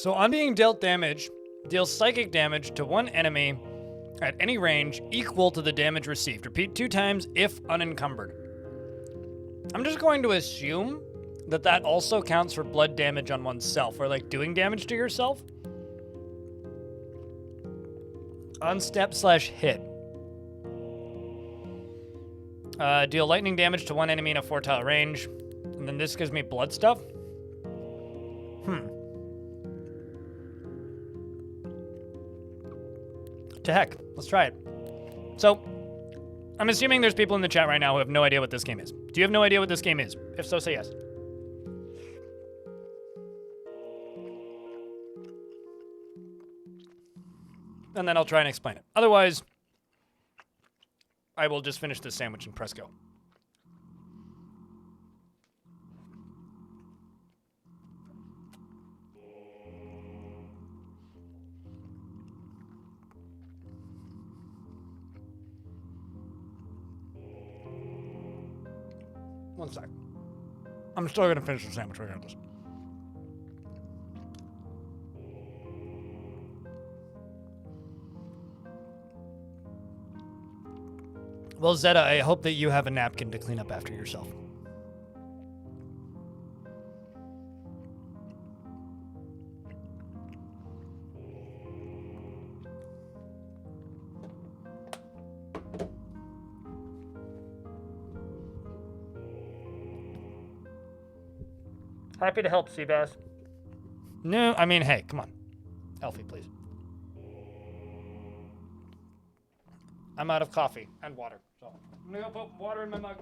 So on being dealt damage, deal psychic damage to one enemy at any range equal to the damage received. Repeat 2 times if unencumbered. I'm just going to assume that that also counts for blood damage on oneself, or like doing damage to yourself. Unstep/hit. Deal lightning damage to one enemy in a 4-tile range. And then this gives me blood stuff. To heck, let's try it. So, I'm assuming there's people in the chat right now who have no idea what this game is. Do you have no idea what this game is? If so, say yes. And then I'll try and explain it. Otherwise, I will just finish this sandwich and press go. One sec. I'm still gonna finish the sandwich regardless. Well, Zeta, I hope that you have a napkin to clean up after yourself. Happy to help, Seabass. No, I mean, hey, come on. Elfie, please. I'm out of coffee and water, so I'm gonna go put water in my mug.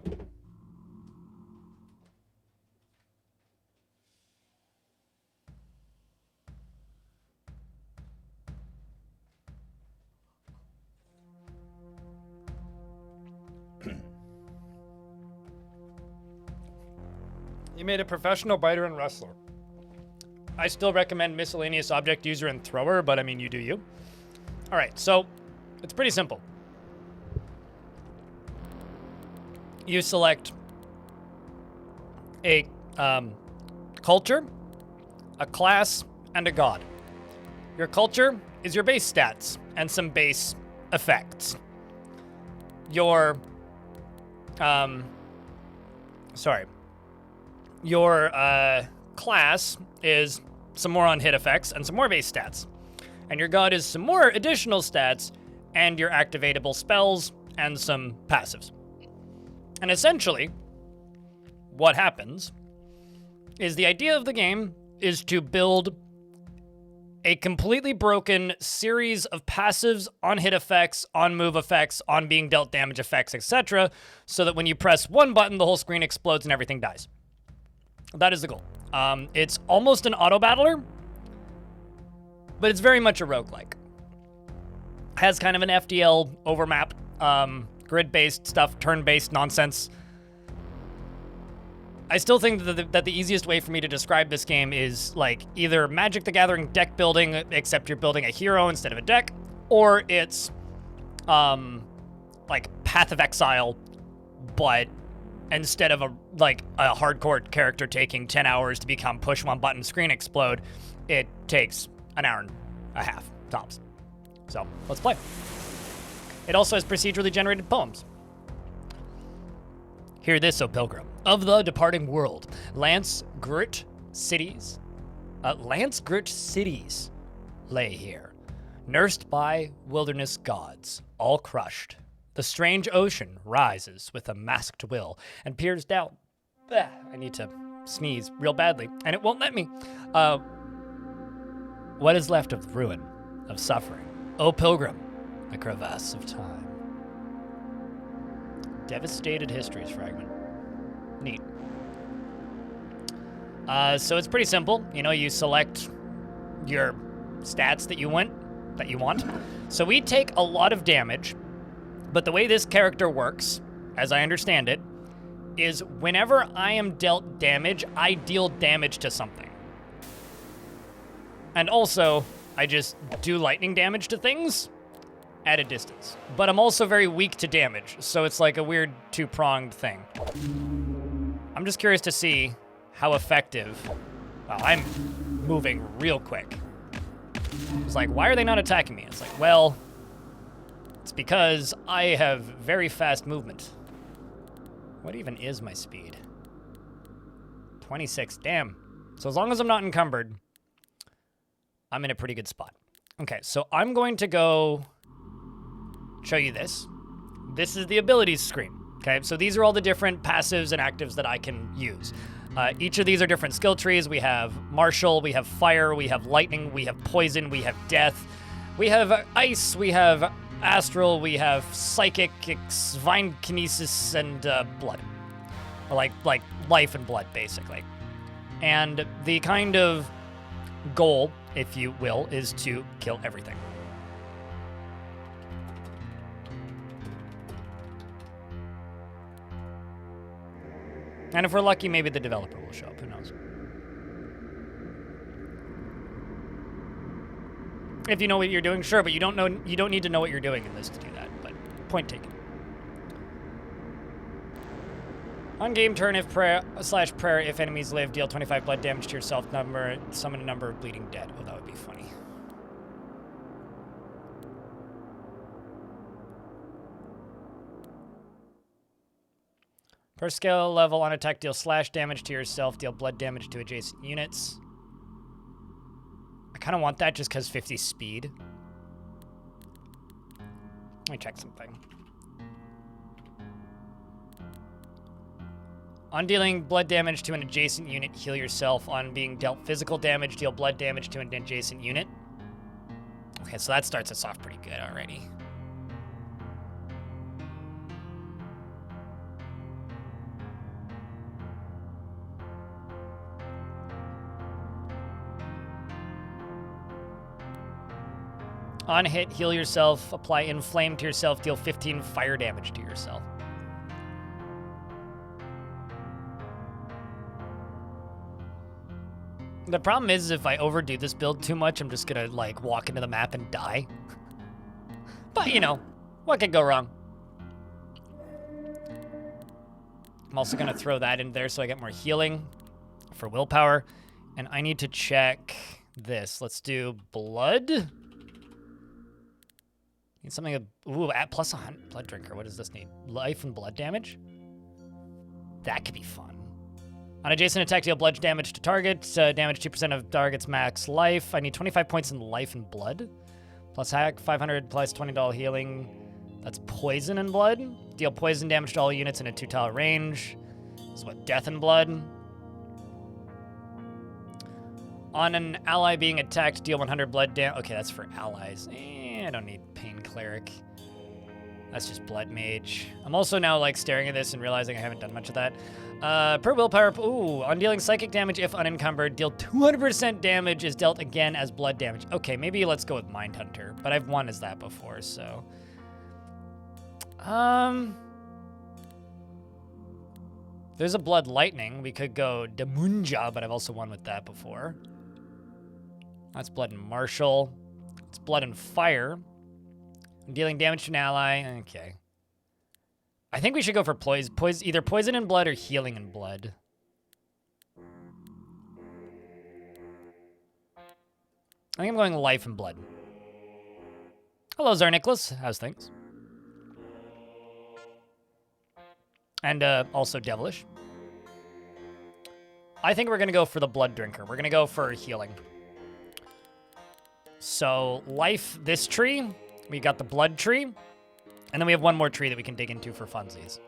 You made a professional biter and wrestler. I still recommend miscellaneous object user and thrower, but I mean, you do you. All right, so it's pretty simple. You select a culture, a class, and a god. Your culture is your base stats and some base effects. Your, your class is some more on hit effects and some more base stats. And your god is some more additional stats and your activatable spells and some passives. And essentially, what happens is the idea of the game is to build a completely broken series of passives on hit effects, on move effects, on being dealt damage effects, etc., so that when you press one button, the whole screen explodes and everything dies. That is the goal. It's almost an auto-battler, but it's very much a roguelike. Has kind of an FDL overmap, grid-based stuff, turn-based nonsense. I still think that the easiest way for me to describe this game is like either Magic the Gathering deck building, except you're building a hero instead of a deck, or it's like Path of Exile, but instead of a hardcore character taking 10 hours to become push one button, screen explode, it takes an hour and a half, tops. So, let's play. It also has procedurally generated poems. Hear this, O Pilgrim. Of the departing world, Lance Grit cities lay here, nursed by wilderness gods, all crushed. The strange ocean rises with a masked will and peers down. I need to sneeze real badly, and it won't let me. What is left of the ruin of suffering? O Pilgrim, the crevasse of time. Devastated Histories fragment. Neat. So it's pretty simple. You know, you select your stats that you want. So we take a lot of damage, but the way this character works, as I understand it, is whenever I am dealt damage, I deal damage to something. And also, I just do lightning damage to things at a distance. But I'm also very weak to damage, so it's like a weird two-pronged thing. I'm just curious to see how effective... Wow, I'm moving real quick. It's like, why are they not attacking me? It's like, well, it's because I have very fast movement. What even is my speed? 26, damn. So as long as I'm not encumbered, I'm in a pretty good spot. Okay, so I'm going to go show you this. This is the abilities screen, okay? So these are all the different passives and actives that I can use. Each of these are different skill trees. We have martial, we have fire, we have lightning, we have poison, we have death, we have ice, we have astral, we have psychic, divine kinesis, and blood. Or like life and blood, basically. And the kind of goal, if you will, is to kill everything. And if we're lucky, maybe the developer will show up. Who knows? If you know what you're doing, sure, but you don't know. You don't need to know what you're doing in this to do that. But point taken. On game turn, if prayer if enemies live, deal 25 blood damage to yourself. Summon a number of bleeding dead. Oh, that would be funny. Per skill level on attack, deal slash damage to yourself, deal blood damage to adjacent units. I kind of want that just because 50 speed. Let me check something. On dealing blood damage to an adjacent unit, heal yourself. On being dealt physical damage, deal blood damage to an adjacent unit. Okay, so that starts us off pretty good already. On hit, heal yourself, apply inflame to yourself, deal 15 fire damage to yourself. The problem is if I overdo this build too much, I'm just gonna like walk into the map and die. But you know, what could go wrong? I'm also gonna throw that in there so I get more healing for willpower. And I need to check this. Let's do blood. Need something, ooh, at plus 100, blood drinker. What does this need? Life and blood damage? That could be fun. On adjacent attack, deal blood damage to target. Damage 2% of target's max life. I need 25 points in life and blood. Plus hack, 500 plus $20 healing. That's poison and blood. Deal poison damage to all units in a 2-tile range. This is what, death and blood. On an ally being attacked, deal 100 blood damage. Okay, that's for allies. I don't need pain cleric. That's just blood mage. I'm also now like staring at this and realizing I haven't done much of that. Per willpower, ooh, on dealing psychic damage if unencumbered, deal 200% damage is dealt again as blood damage. Okay, maybe let's go with Mindhunter, but I've won as that before, so. There's a blood lightning. We could go Damunja, but I've also won with that before. That's blood and martial. It's blood and fire. Dealing damage to an ally. Okay. I think we should go for either poison and blood or healing and blood. I think I'm going life and blood. Hello, Czar Nicholas. How's things? And also devilish. I think we're going to go for the blood drinker. We're going to go for healing. So life, this tree. We got the blood tree. And then we have one more tree that we can dig into for funsies.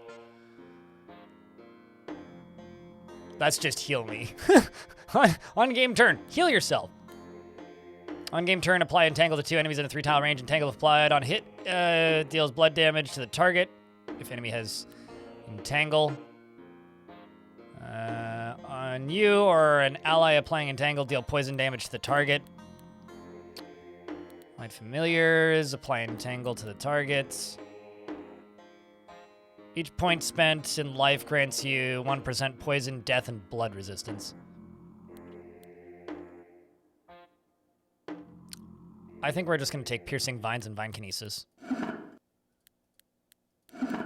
That's just heal me. On game turn, heal yourself. On game turn, apply Entangle to 2 enemies in a 3-tile range. Entangle applied on hit deals blood damage to the target. If enemy has Entangle. On you or an ally applying Entangle, deal poison damage to the target. Light familiars, apply Entangle to the targets. Each point spent in life grants you 1% poison, death, and blood resistance. I think we're just going to take Piercing Vines and Vine Kinesis.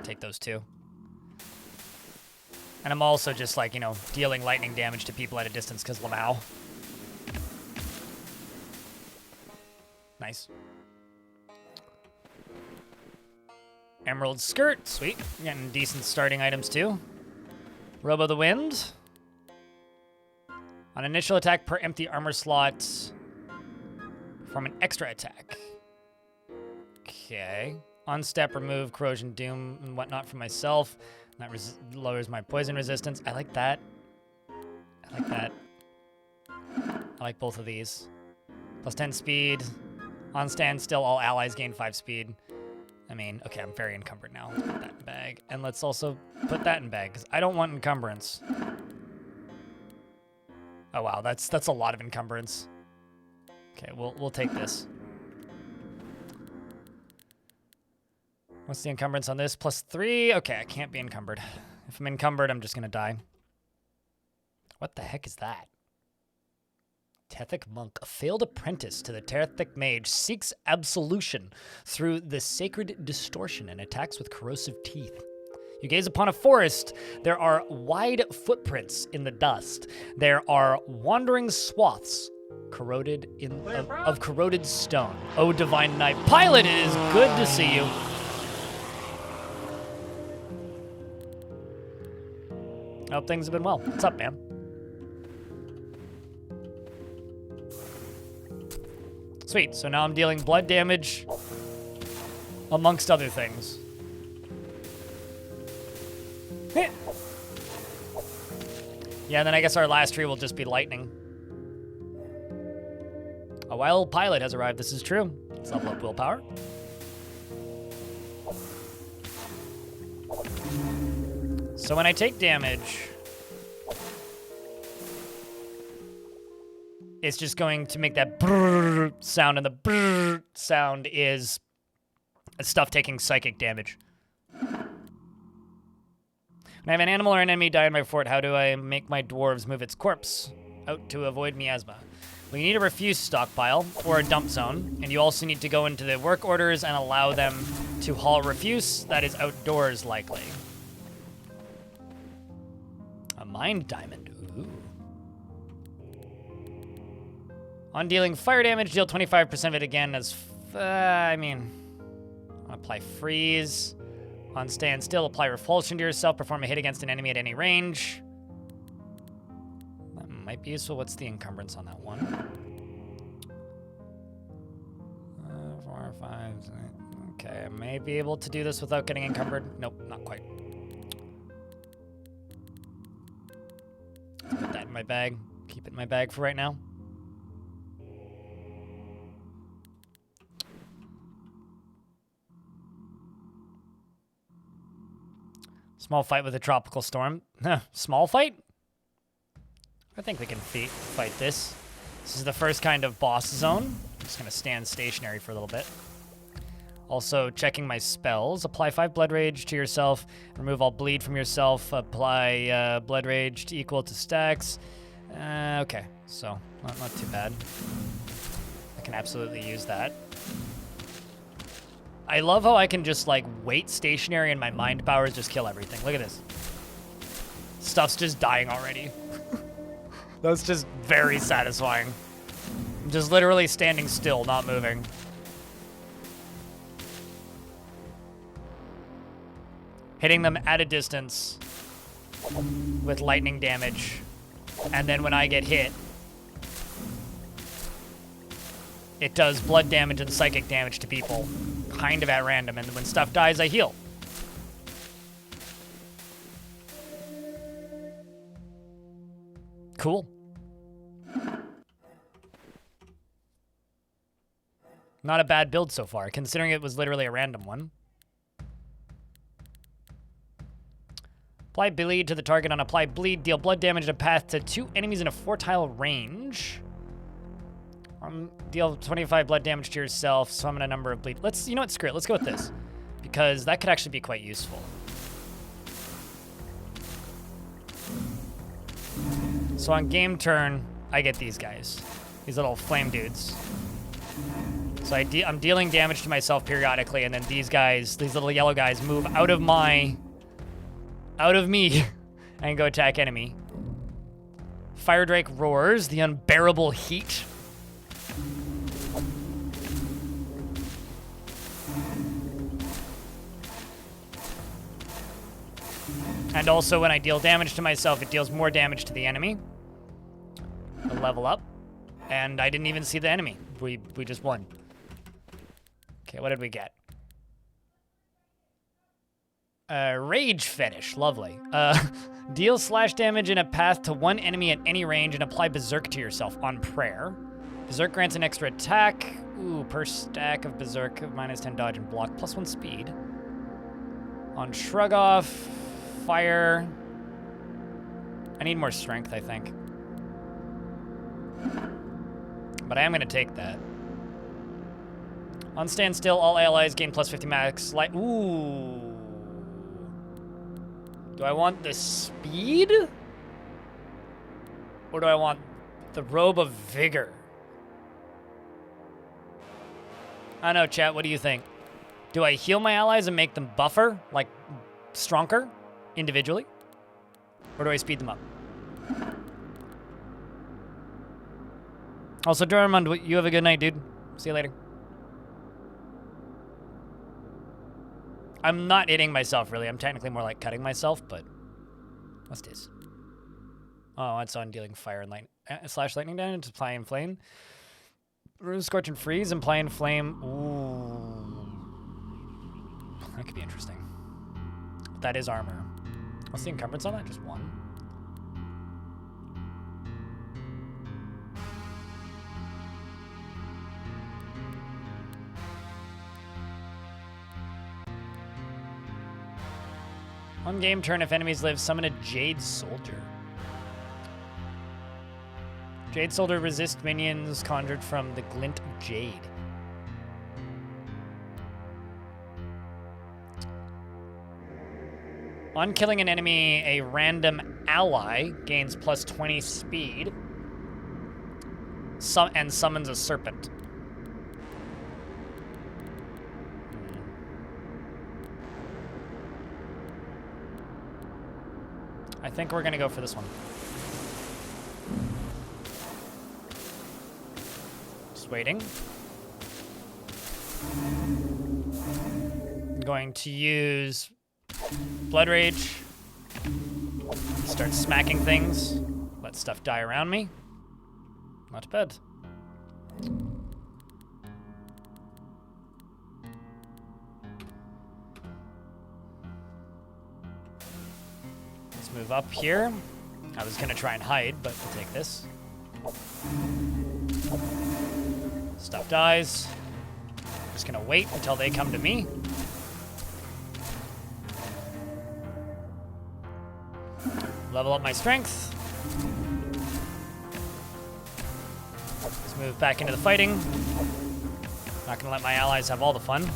Take those two. And I'm also just like, you know, dealing lightning damage to people at a distance because Lamau. Nice. Emerald skirt, sweet. Getting decent starting items too. Robe of the Wind. On initial attack per empty armor slot, perform an extra attack. Okay. On step, remove corrosion, doom, and whatnot for myself. That lowers my poison resistance. I like that. I like that. I like both of these. Plus 10 speed. On standstill, all allies gain 5 speed. I mean, okay, I'm very encumbered now. Let's put that in bag. And let's also put that in bag, because I don't want encumbrance. Oh wow, that's a lot of encumbrance. Okay, we'll take this. What's the encumbrance on this? Plus 3? Okay, I can't be encumbered. If I'm encumbered, I'm just gonna die. What the heck is that? Tethic Monk, a failed apprentice to the Tethic Mage, seeks absolution through the sacred distortion and attacks with corrosive teeth. You gaze upon a forest. There are wide footprints in the dust. There are wandering swaths corroded of corroded stone. Oh, divine knight. Pilot, it is good to see you. I hope things have been well. What's up, man? Sweet, so now I'm dealing blood damage amongst other things. Yeah, then I guess our last tree will just be lightning. A wild pilot has arrived, this is true. Let's level up willpower. So when I take damage, it's just going to make that brrr sound, and the brrr sound is stuff taking psychic damage. When I have an animal or an enemy die in my fort, how do I make my dwarves move its corpse out to avoid miasma? Well, you need a refuse stockpile or a dump zone, and you also need to go into the work orders and allow them to haul refuse that is outdoors likely. A mind diamond, ooh. On dealing fire damage, deal 25% of it again as, apply freeze. On standstill, apply repulsion to yourself, perform a hit against an enemy at any range. That might be useful. What's the encumbrance on that one? 4, 5, 6. Okay, I may be able to do this without getting encumbered. Nope, not quite. Put that in my bag. Keep it in my bag for right now. Small fight with a tropical storm. Small fight? I think we can fight this. This is the first kind of boss zone. I'm just going to stand stationary for a little bit. Also, checking my spells. Apply 5 Blood Rage to yourself. Remove all bleed from yourself. Apply Blood Rage to equal to stacks. Okay, so not too bad. I can absolutely use that. I love how I can just, like, wait stationary and my mind powers just kill everything. Look at this. Stuff's just dying already. That's just very satisfying. I'm just literally standing still, not moving. Hitting them at a distance with lightning damage. And then when I get hit, it does blood damage and psychic damage to people. Kind of at random, and when stuff dies, I heal. Cool. Not a bad build so far, considering it was literally a random one. Apply bleed to the target on apply bleed. Deal blood damage at a path to 2 enemies in a 4-tile range. Deal 25 blood damage to yourself, summon a number of bleed. You know what, screw it, let's go with this. Because that could actually be quite useful. So on game turn, I get these guys. These little flame dudes. So I'm dealing damage to myself periodically, and then these guys, these little yellow guys, move out of me, and go attack enemy. Fire Drake roars, the unbearable heat. And also when I deal damage to myself, it deals more damage to the enemy. A level up. And I didn't even see the enemy. We just won. Okay, what did we get? Rage Fetish, lovely. Deal slash damage in a path to one enemy at any range and apply Berserk to yourself on prayer. Berserk grants an extra attack. Ooh, per stack of Berserk, -10 dodge and block, +1 speed. On Shrug Off, Fire. I need more strength, I think. But I am gonna take that. On Standstill, all allies gain +50 max light. Ooh. Do I want the speed? Or do I want the Robe of Vigor? I don't know, chat, what do you think? Do I heal my allies and make them buffer, like stronger, individually? Or do I speed them up? Also, Dormund, you have a good night, dude. See you later. I'm not hitting myself, really. I'm technically more like cutting myself, but what's this? Oh, it's on dealing fire and lightning damage, apply and flame. Rune Scorch and Freeze, imply and flame. Ooh. That could be interesting. That is armor. What's the encumbrance on that? Just 1. On game turn, if enemies live, summon a Jade Soldier. Jade Soldier resists minions conjured from the Glint of Jade. On killing an enemy, a random ally gains +20 speed and summons a serpent. I think we're gonna go for this one. Just waiting. I'm going to use Blood Rage. Start smacking things. Let stuff die around me. Not bad. Move up here. I was gonna try and hide, but we'll take this. Stuff dies. Just gonna wait until they come to me. Level up my strength. Let's move back into the fighting. Not gonna let my allies have all the fun.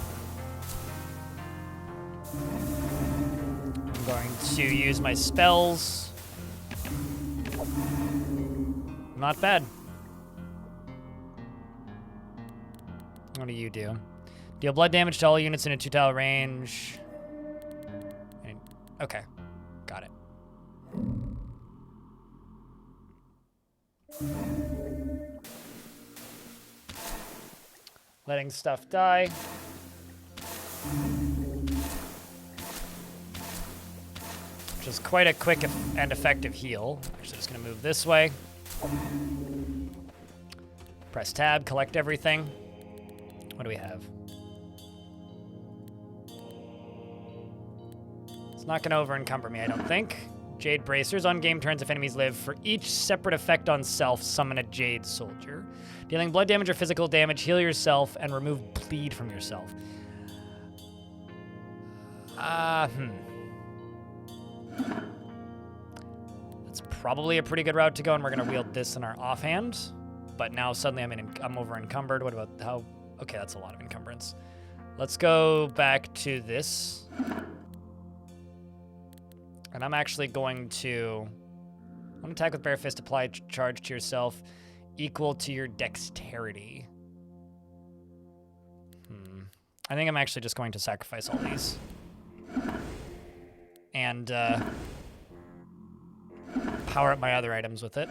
Going to use my spells. Not bad. What do you do? Deal blood damage to all units in a 2-tile range. Okay, got it. Letting stuff die. Which is quite a quick and effective heal. Actually, just gonna move this way. Press tab, collect everything. What do we have? It's not gonna over-encumber me, I don't think. Jade Bracers. On game turns, if enemies live, for each separate effect on self, summon a Jade Soldier. Dealing blood damage or physical damage, heal yourself and remove bleed from yourself. That's probably a pretty good route to go, and we're gonna wield this in our offhand. But now suddenly I'm over encumbered. What about how? Okay, that's a lot of encumbrance. Let's go back to this. And I'm actually going to one attack with bare fist, apply charge to yourself equal to your dexterity. I think I'm actually just going to sacrifice all these. And power up my other items with it.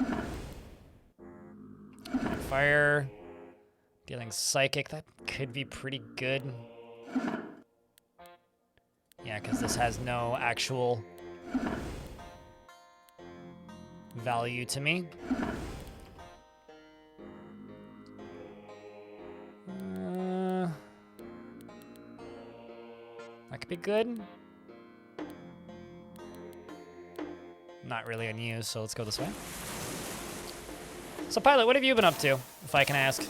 Fire. Dealing psychic, that could be pretty good. Yeah, because this has no actual value to me. That could be good. Not really in use, so let's go this way. So, Pilot, what have you been up to, if I can ask?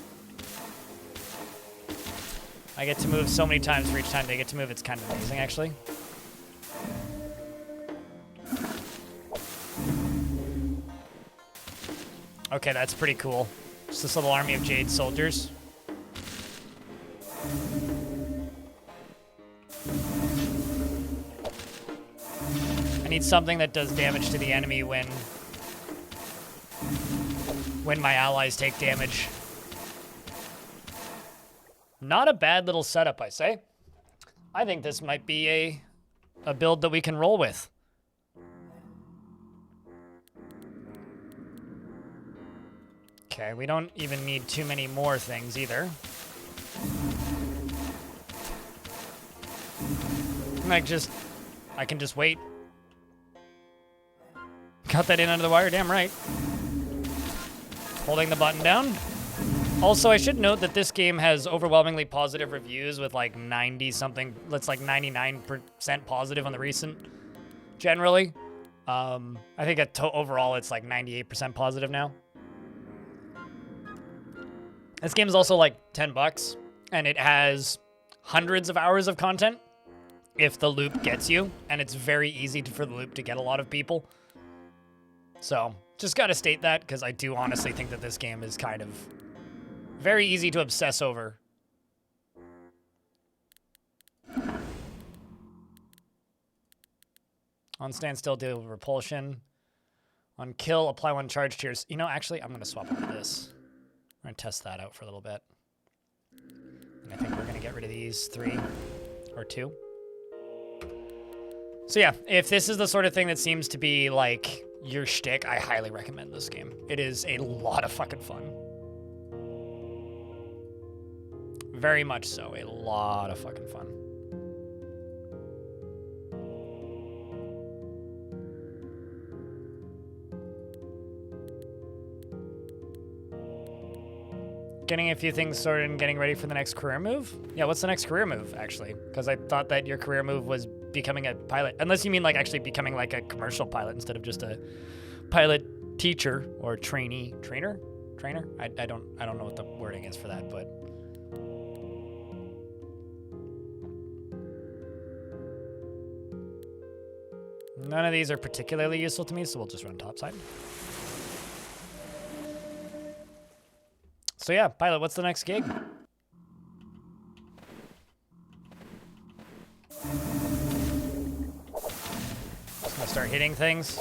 I get to move so many times for each time they get to move. It's kind of amazing, actually. Okay, that's pretty cool. Just this little army of Jade soldiers. I need something that does damage to the enemy when my allies take damage. Not a bad little setup, I say. I think this might be a build that we can roll with. Okay, we don't even need too many more things either. I can just wait. Cut that in under the wire, damn right. Holding the button down. Also, I should note that this game has overwhelmingly positive reviews with like 90-something, that's like 99% positive on the recent, generally. I think overall it's like 98% positive now. This game is also like 10 bucks, and it has hundreds of hours of content if the loop gets you, and it's very easy for the loop to get a lot of people. So, just gotta state that, because I do honestly think that this game is kind of very easy to obsess over. On standstill, deal with repulsion. On kill, apply one charge to your... You know, actually, I'm going to swap over this. We're going to test that out for a little bit. And I think we're going to get rid of these 3 or 2. So yeah, if this is the sort of thing that seems to be like your shtick, I highly recommend this game. It is a lot of fucking fun. Very much so. A lot of fucking fun. Getting a few things sorted and getting ready for the next career move? Yeah, what's the next career move, actually? Because I thought that your career move was becoming a pilot. Unless you mean like actually becoming like a commercial pilot instead of just a pilot teacher or trainee. Trainer? I don't know what the wording is for that, but... None of these are particularly useful to me, so we'll just run topside. So yeah, Pilot, what's the next gig? Just gonna start hitting things.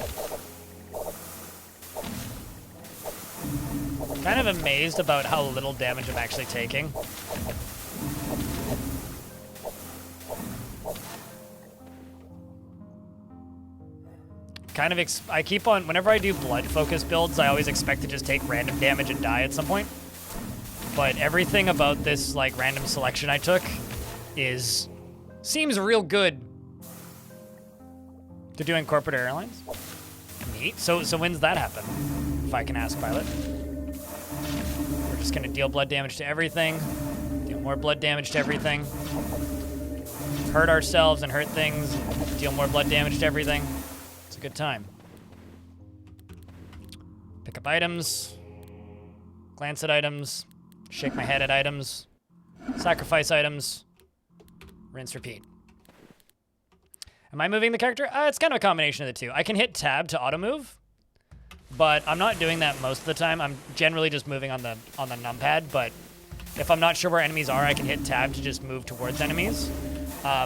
Kind of amazed about how little damage I'm actually taking. I keep on, whenever I do blood focus builds, I always expect to just take random damage and die at some point. But everything about this like random selection I took seems real good to doing corporate airlines. Neat. So when's that happen? If I can ask, Pilot. We're just gonna deal blood damage to everything. Deal more blood damage to everything. Hurt ourselves and hurt things. Deal more blood damage to everything. It's a good time. Pick up items. Glance at items. Shake my head at items. Sacrifice items. Rinse, repeat. Am I moving the character? It's kind of a combination of the two. I can hit tab to auto move, but I'm not doing that most of the time. I'm generally just moving on the numpad, but if I'm not sure where enemies are, I can hit tab to just move towards enemies.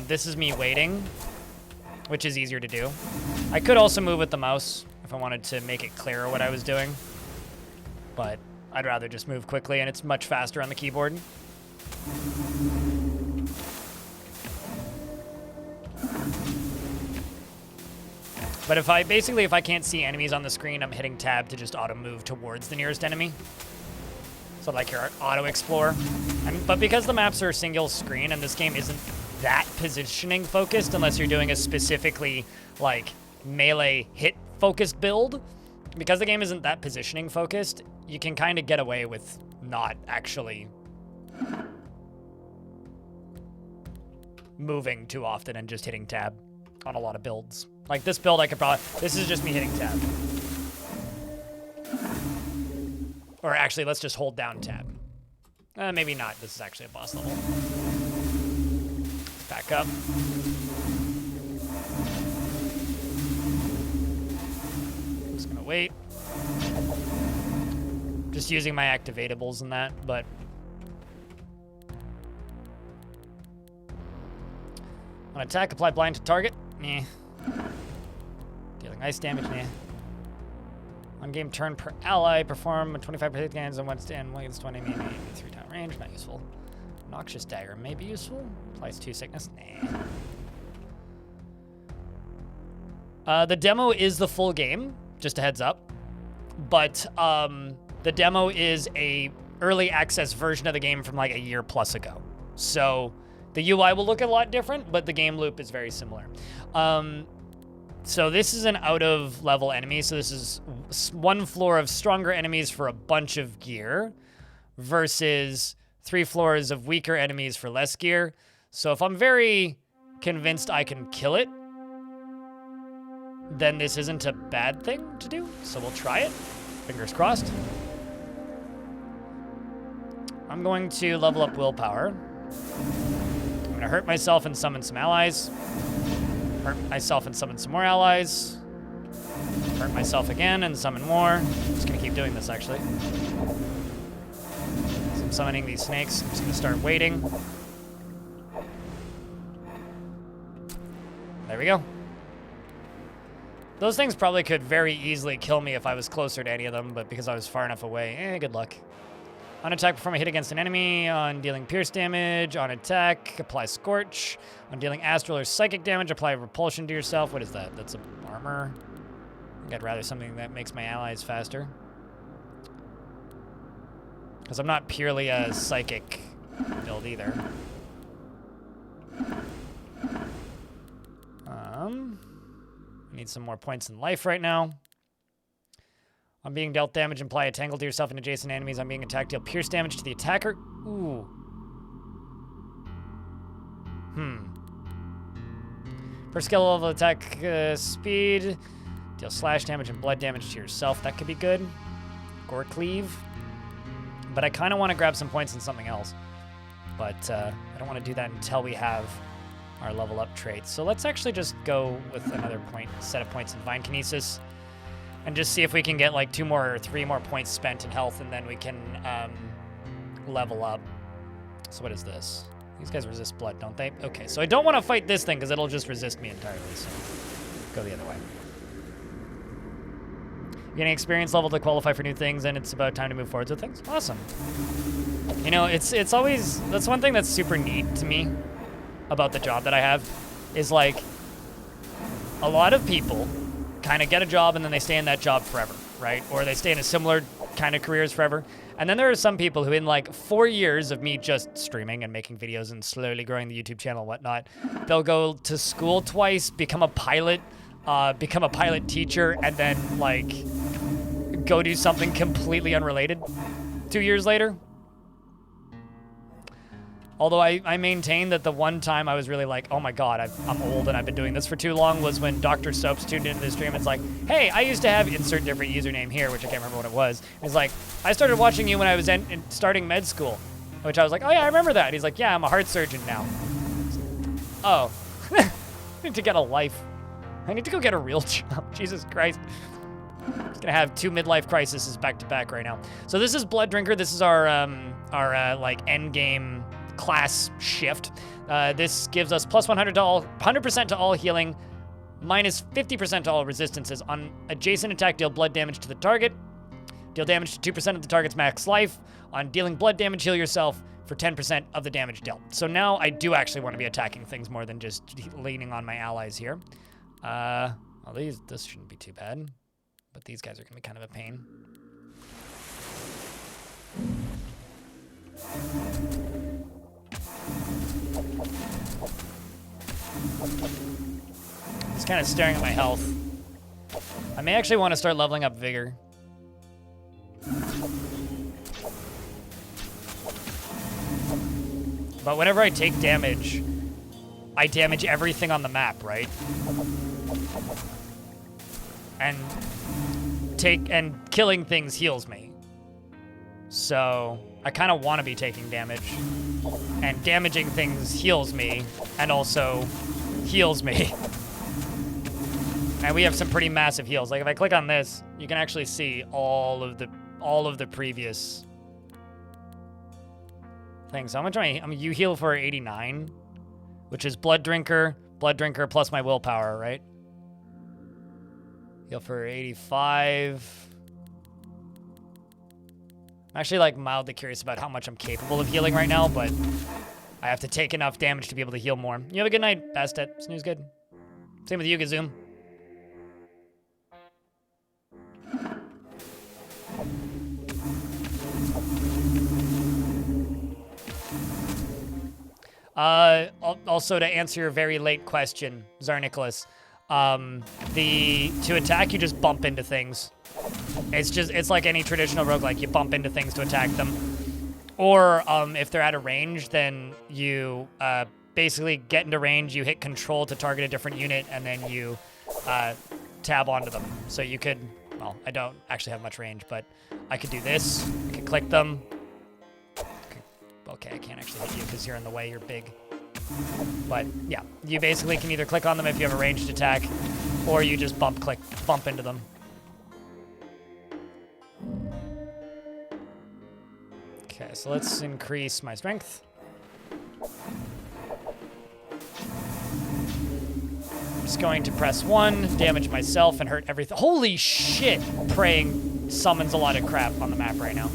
This is me waiting, which is easier to do. I could also move with the mouse if I wanted to make it clearer what I was doing, but I'd rather just move quickly, and it's much faster on the keyboard. But if I can't see enemies on the screen, I'm hitting tab to just auto move towards the nearest enemy. So like your auto explore. But because the maps are single screen and this game isn't that positioning focused unless you're doing a specifically like melee hit focused build, because the game isn't that positioning focused, you can kind of get away with not actually moving too often and just hitting tab on a lot of builds. Like this build, I could probably, this is just me hitting tab. Or actually, let's just hold down tab. Maybe not. This is actually a boss level. Back up. I'm just gonna wait. Just using my activatables and that, but on attack, apply blind to target. Nah. Dealing ice damage. Nah. On game turn per ally, perform 25% gains on one stand against 20 enemy 3-time range. Not useful. Noxious dagger may be useful. Applies 2 sickness. Nah. The demo is the full game. Just a heads up. But the demo is a early access version of the game from like a year plus ago. So the UI will look a lot different, but the game loop is very similar. So this is an out of level enemy. So this is 1 floor of stronger enemies for a bunch of gear versus 3 floors of weaker enemies for less gear. So if I'm very convinced I can kill it, then this isn't a bad thing to do. So we'll try it. Fingers crossed. I'm going to level up willpower. I'm gonna hurt myself and summon some allies. Hurt myself and summon some more allies. Hurt myself again and summon more. I'm just gonna keep doing this actually. So I'm summoning these snakes. I'm just gonna start waiting. There we go. Those things probably could very easily kill me if I was closer to any of them, but because I was far enough away, good luck. On attack, perform a hit against an enemy. On dealing pierce damage. On attack, apply Scorch. On dealing astral or psychic damage, apply repulsion to yourself. What is that? That's a armor. I think I'd rather something that makes my allies faster. Because I'm not purely a psychic build either. Need some more points in life right now. On being dealt damage, apply a tangle to yourself and adjacent enemies. On being attacked, deal pierce damage to the attacker. Ooh. First skill level attack speed. Deal slash damage and blood damage to yourself. That could be good. Gore cleave. But I kind of want to grab some points in something else. But I don't want to do that until we have our level up traits. So let's actually just go with another set of points in Vine Kinesis. And just see if we can get like 2 more or 3 more points spent in health, and then we can level up. So what is this? These guys resist blood, don't they? Okay, so I don't want to fight this thing because it'll just resist me entirely, so go the other way. You're getting experience level to qualify for new things, and it's about time to move forward with things. Awesome. You know, it's always, that's one thing that's super neat to me about the job that I have, is like, a lot of people kind of get a job and then they stay in that job forever, right? Or they stay in a similar kind of careers forever. And then there are some people who in like 4 years of me just streaming and making videos and slowly growing the YouTube channel and whatnot, they'll go to school twice, become a pilot teacher, and then like go do something completely unrelated 2 years later. Although I maintain that the one time I was really like, oh my god, I'm old and I've been doing this for too long, was when Dr. Soaps tuned into the stream. It's like, hey, I used to have insert different username here, which I can't remember what it was. It's like, I started watching you when I was starting med school, which I was like, oh yeah, I remember that. He's like, yeah, I'm a heart surgeon now. Oh, I need to get a life. I need to go get a real job. Jesus Christ. I'm just gonna have 2 midlife crises back to back right now. So this is Blood Drinker. This is our like end game class shift. This gives us plus 100% to all healing, minus 50% to all resistances. On adjacent attack, deal blood damage to the target. Deal damage to 2% of the target's max life. On dealing blood damage, heal yourself for 10% of the damage dealt. So now I do actually want to be attacking things more than just leaning on my allies here. Well, this shouldn't be too bad, but these guys are gonna be kind of a pain. Just kind of staring at my health. I may actually want to start leveling up Vigor. But whenever I take damage, I damage everything on the map, right? And killing things heals me. So I kind of want to be taking damage. And damaging things heals me, and also heals me. And we have some pretty massive heals. Like if I click on this, you can actually see all of the previous things. So how much am I? You heal for 89, which is blood drinker plus my willpower, right? Heal for 85. I'm actually like mildly curious about how much I'm capable of healing right now, but I have to take enough damage to be able to heal more. You have a good night, Bastet. Snooze good. Same with you, Gazoom. Also to answer your very late question, Tsar Nicholas, to attack, you just bump into things. It's like any traditional roguelike, you bump into things to attack them. Or, if they're out of range, then you, basically get into range, you hit control to target a different unit, and then you, tab onto them. So you could, well, I don't actually have much range, but I could do this, I could click them. Okay, I can't actually hit you because you're in the way, you're big. But yeah, you basically can either click on them if you have a ranged attack, or you just bump into them. Okay, so let's increase my strength. I'm just going to press 1, damage myself, and hurt everything. Holy shit! Praying summons a lot of crap on the map right now.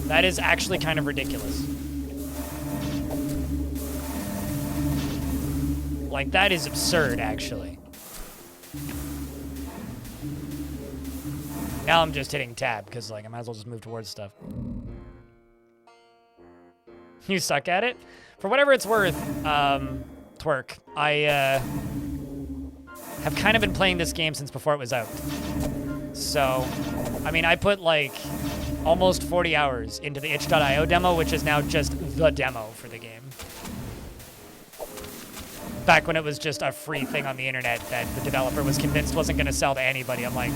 That is actually kind of ridiculous. Like, that is absurd, actually. Now I'm just hitting tab, because, like, I might as well just move towards stuff. You suck at it? For whatever it's worth, Twerk, I, have kind of been playing this game since before it was out. So, I mean, I put, like, almost 40 hours into the itch.io demo, which is now just the demo for the game. Back when it was just a free thing on the internet that the developer was convinced wasn't going to sell to anybody. I'm like,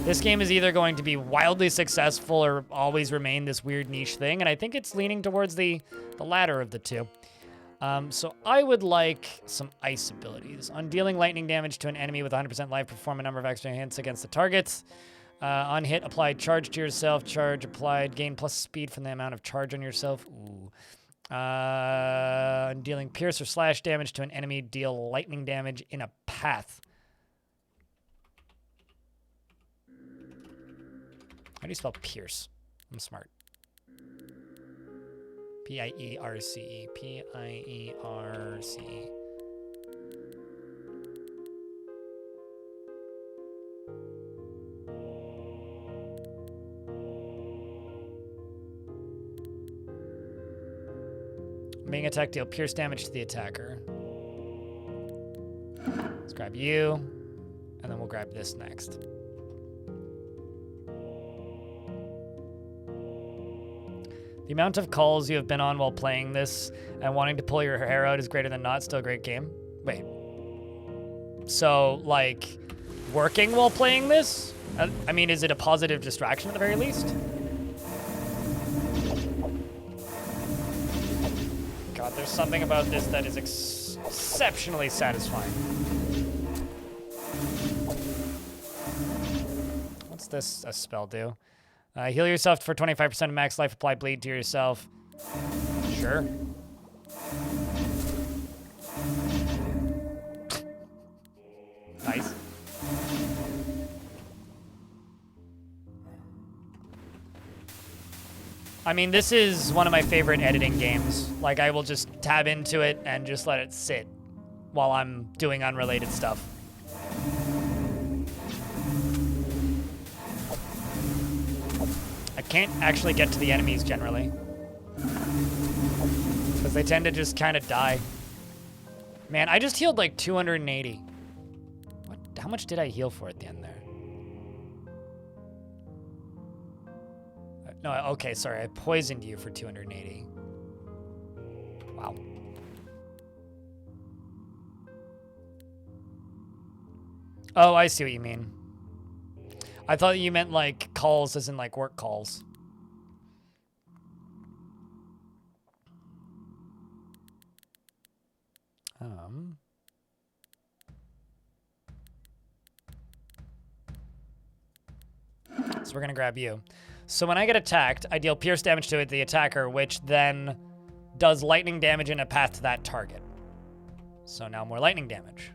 this game is either going to be wildly successful or always remain this weird niche thing, and I think it's leaning towards the latter of the two. So I would like some ice abilities. On dealing lightning damage to an enemy with 100% life, perform a number of extra hits against the target. On hit, apply charge to yourself. Charge applied, gain plus speed from the amount of charge on yourself. Ooh. Dealing pierce or slash damage to an enemy, deal lightning damage in a path. How do you spell pierce? I'm smart. P-I-E-R-C-E. P-I-E-R-C-E. Being attacked, deal pierce damage to the attacker. Let's grab you, and then we'll grab this next. The amount of calls you have been on while playing this and wanting to pull your hair out is greater than not. Still a great game. Wait. So, like, working while playing this? I mean, is it a positive distraction at the very least? God, there's something about this that is exceptionally satisfying. What's this spell do? Heal yourself for 25% of max life. Apply bleed to yourself. Sure. Nice. I mean, this is one of my favorite editing games. Like, I will just tab into it and just let it sit while I'm doing unrelated stuff. I can't actually get to the enemies generally, because they tend to just kind of die. Man, I just healed like 280. What? How much did I heal for at the end there? No, okay, sorry. I poisoned you for 280. Wow. Oh, I see what you mean. I thought you meant like calls as in like work calls. So we're gonna grab you. So when I get attacked, I deal pierce damage to the attacker, which then does lightning damage in a path to that target. So now more lightning damage.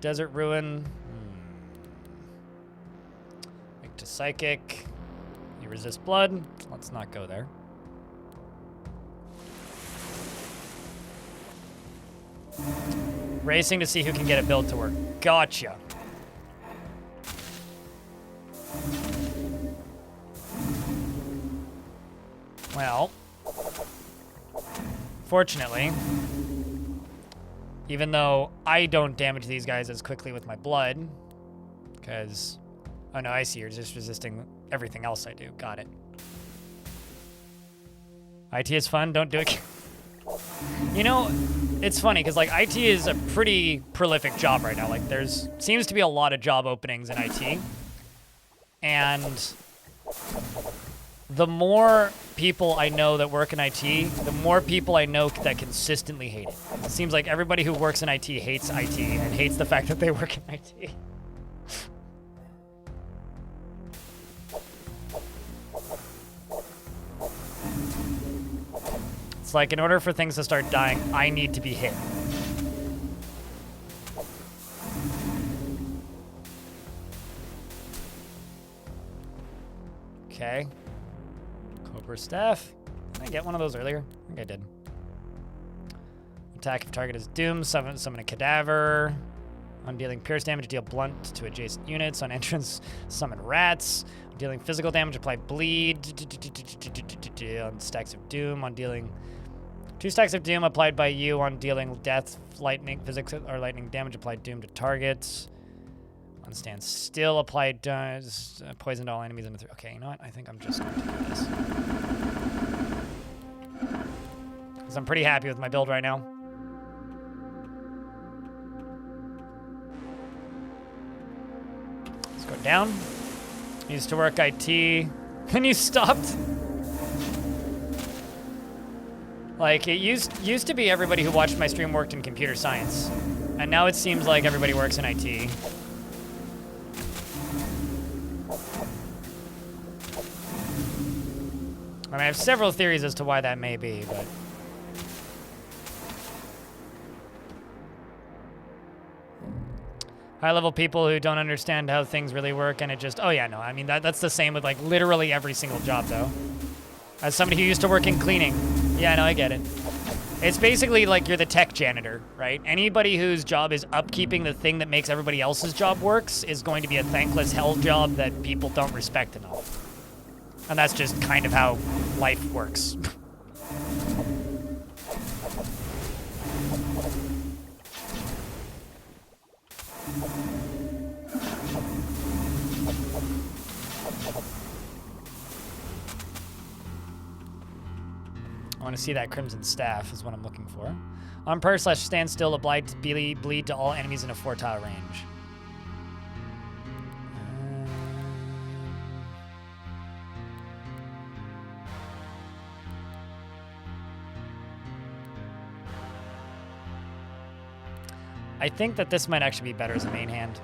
Desert Ruin. Make to Psychic. You resist blood. Let's not go there. Racing to see who can get it built to work. Gotcha. Well, fortunately, even though I don't damage these guys as quickly with my blood, because, oh no, I see, you're just resisting everything else I do. Got it. IT is fun, don't do it. You know, it's funny, because, like, IT is a pretty prolific job right now. Like, there's seems to be a lot of job openings in IT. And the more people I know that work in IT, the more people I know that consistently hate it. It seems like everybody who works in IT hates IT and hates the fact that they work in IT. It's like, in order for things to start dying, I need to be hit. Okay. Cobra Staff. Did I get one of those earlier? I think I did. Attack if target is doomed. Summon a cadaver. On dealing pierce damage, deal blunt to adjacent units. On entrance, summon rats. On dealing physical damage, apply bleed. On stacks of doom. On dealing 2 stacks of doom applied by you. On dealing death, lightning, physics, or lightning damage, applied doom to targets. On stand still, applied poison to all enemies in the okay, you know what? I think I'm just going to do this. Because I'm pretty happy with my build right now. Let's go down. Used to work IT. And you stopped. Like, it used to be everybody who watched my stream worked in computer science. And now it seems like everybody works in IT. I mean, I have several theories as to why that may be, but... High-level people who don't understand how things really work, and it just... Oh, yeah, no, I mean, that's the same with, like, literally every single job, though. As somebody who used to work in cleaning. Yeah, no, I get it. It's basically like you're the tech janitor, right? Anybody whose job is upkeeping the thing that makes everybody else's job works is going to be a thankless hell job that people don't respect enough. And that's just kind of how life works. I want to see that Crimson Staff is what I'm looking for. On prayer / stand still, applied to bleed to all enemies in a 4-tile range. I think that this might actually be better as a main hand.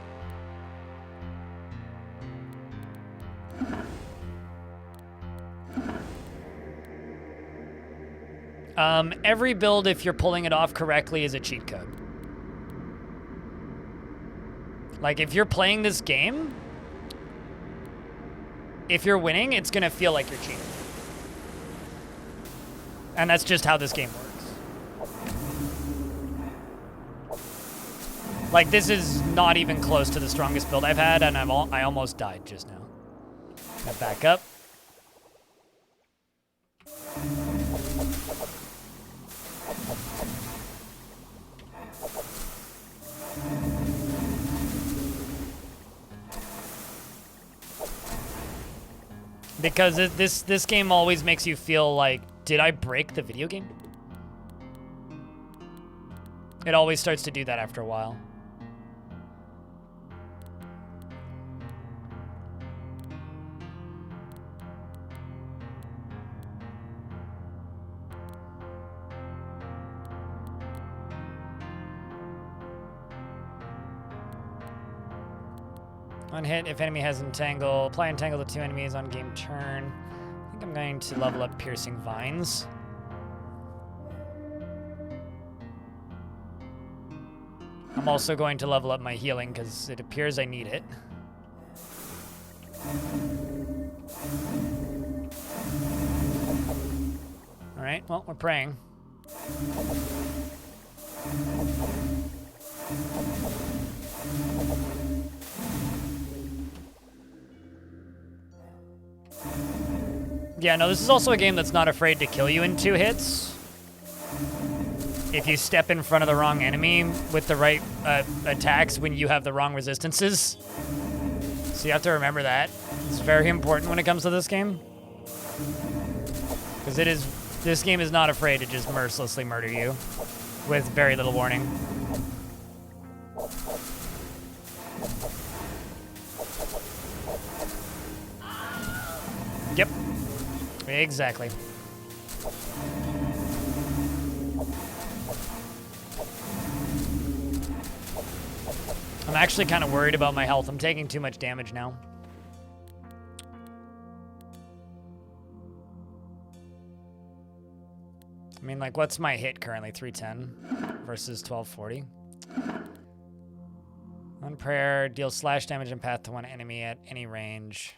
Every build, if you're pulling it off correctly, is a cheat code. Like, if you're playing this game, if you're winning, it's gonna feel like you're cheating. And that's just how this game works. Like, this is not even close to the strongest build I've had, and I almost died just now. Gonna back up. Because this game always makes you feel like, did I break the video game? It always starts to do that after a while. On hit, if enemy has entangle, apply entangle to 2 enemies on game turn. I think I'm going to level up piercing vines. I'm also going to level up my healing because it appears I need it. All right, well, we're praying. Yeah, no, this is also a game that's not afraid to kill you in 2 hits. If you step in front of the wrong enemy with the right attacks when you have the wrong resistances. So you have to remember that. It's very important when it comes to this game. Because this game is not afraid to just mercilessly murder you with very little warning. Yep. Exactly. I'm actually kind of worried about my health. I'm taking too much damage now. I mean, like, what's my hit currently? 310 versus 1240. On prayer, deal slash damage and path to 1 enemy at any range.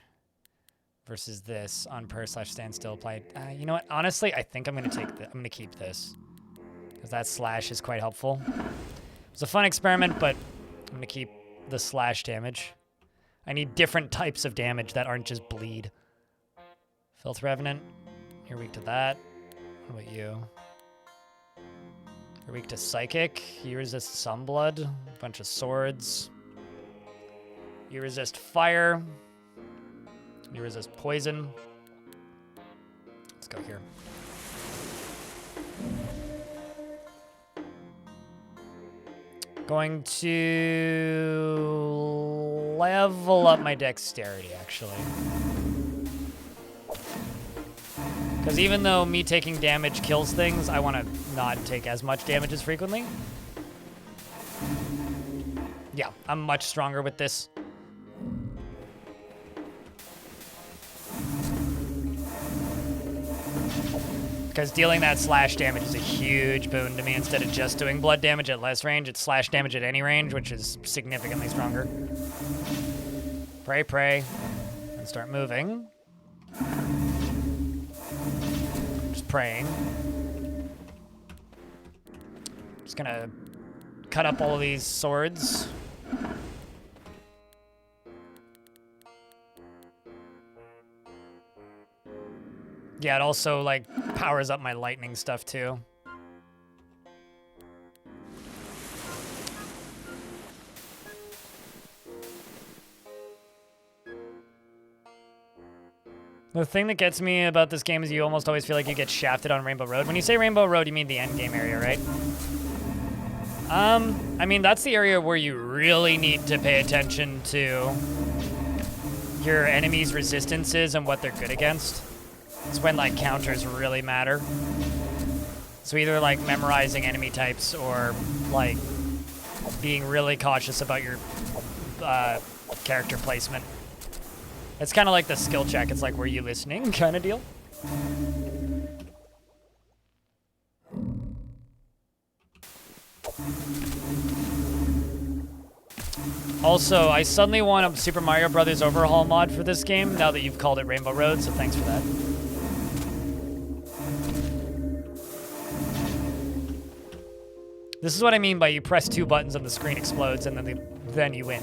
Versus this on prayer slash standstill apply. You know what? Honestly, I think I'm gonna I'm gonna keep this because that slash is quite helpful. It's a fun experiment, but I'm gonna keep the slash damage. I need different types of damage that aren't just bleed. Filth Revenant, you're weak to that. What about you? You're weak to Psychic. You resist Sunblood. A bunch of swords. You resist fire. You resist poison. Let's go here. Going to level up my dexterity, actually. Because even though me taking damage kills things, I want to not take as much damage as frequently. Yeah, I'm much stronger with this. Because dealing that slash damage is a huge boon to me. Instead of just doing blood damage at less range, it's slash damage at any range, which is significantly stronger. Pray, pray, and start moving. Just praying. Just gonna cut up all of these swords. Yeah, it also, like, powers up my lightning stuff, too. The thing that gets me about this game is you almost always feel like you get shafted on Rainbow Road. When you say Rainbow Road, you mean the endgame area, right? I mean, that's the area where you really need to pay attention to your enemies' resistances and what they're good against. It's when, like, counters really matter. So either, like, memorizing enemy types or, like, being really cautious about your character placement. It's kind of like the skill check. It's like, were you listening kind of deal. Also, I suddenly want a Super Mario Brothers overhaul mod for this game now that you've called it Rainbow Road, so thanks for that. This is what I mean by you press 2 buttons and the screen explodes and then you win.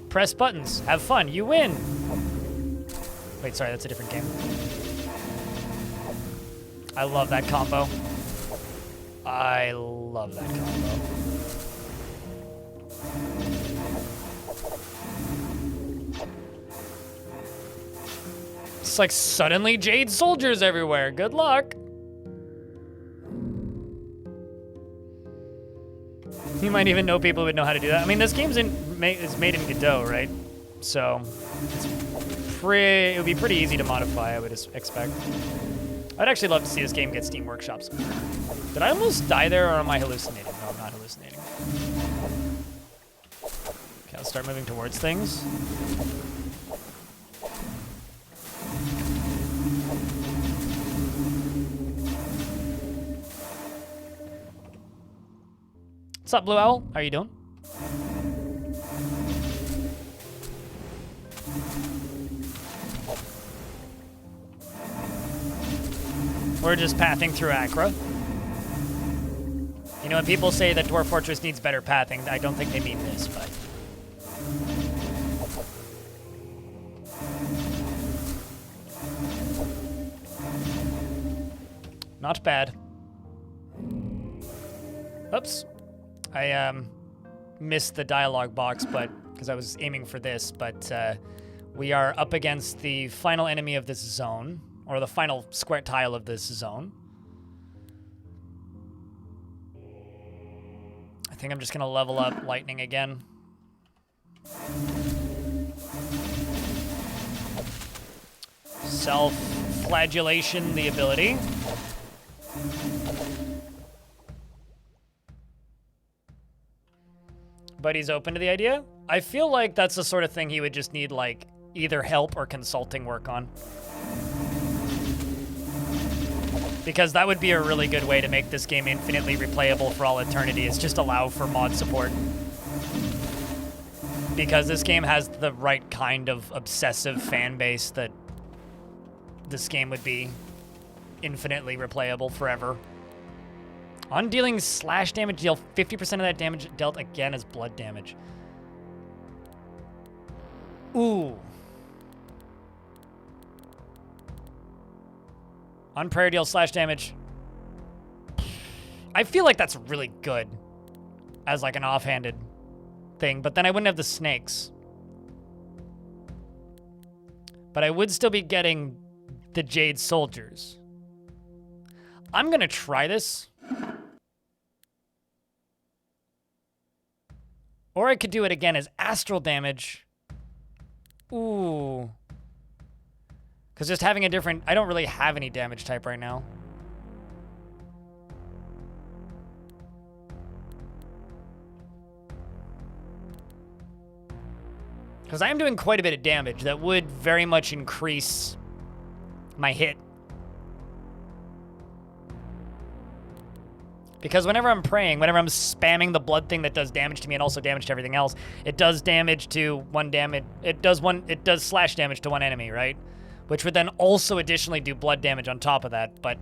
Press buttons, have fun, you win. Wait, sorry, that's a different game. I love that combo. I love that combo. Looks like suddenly Jade soldiers everywhere. Good luck. You might even know people who would know how to do that. I mean, this game's is made in Godot, right? So it would be pretty easy to modify, I would expect. I'd actually love to see this game get Steam Workshops. Did I almost die there, or am I hallucinating? No, I'm not hallucinating. Okay, I'll start moving towards things. What's up, Blue Owl? How are you doing? We're just pathing through Achra. You know, when people say that Dwarf Fortress needs better pathing, I don't think they mean this, but... Not bad. Oops. I missed the dialogue box, but because I was aiming for this, but we are up against the final enemy of this zone, or the final square tile of this zone. I think I'm just gonna level up lightning again. Self-flagellation, the ability. But he's open to the idea. I feel like that's the sort of thing he would just need, like, either help or consulting work on. Because that would be a really good way to make this game infinitely replayable for all eternity, is just allow for mod support. Because this game has the right kind of obsessive fan base that this game would be infinitely replayable forever. On dealing slash damage, deal 50% of that damage dealt again as blood damage. Ooh. On prayer, deal slash damage. I feel like that's really good as like an offhanded thing, but then I wouldn't have the snakes. But I would still be getting the Jade soldiers. I'm gonna try this. Or I could do it again as astral damage. Ooh. Because just having a different... I don't really have any damage type right now. Because I am doing quite a bit of damage that would very much increase my hit. Because whenever I'm praying, whenever I'm spamming the blood thing that does damage to me and also damage to everything else, it does damage to one damage. It does slash damage to one enemy, right? Which would then also additionally do blood damage on top of that. But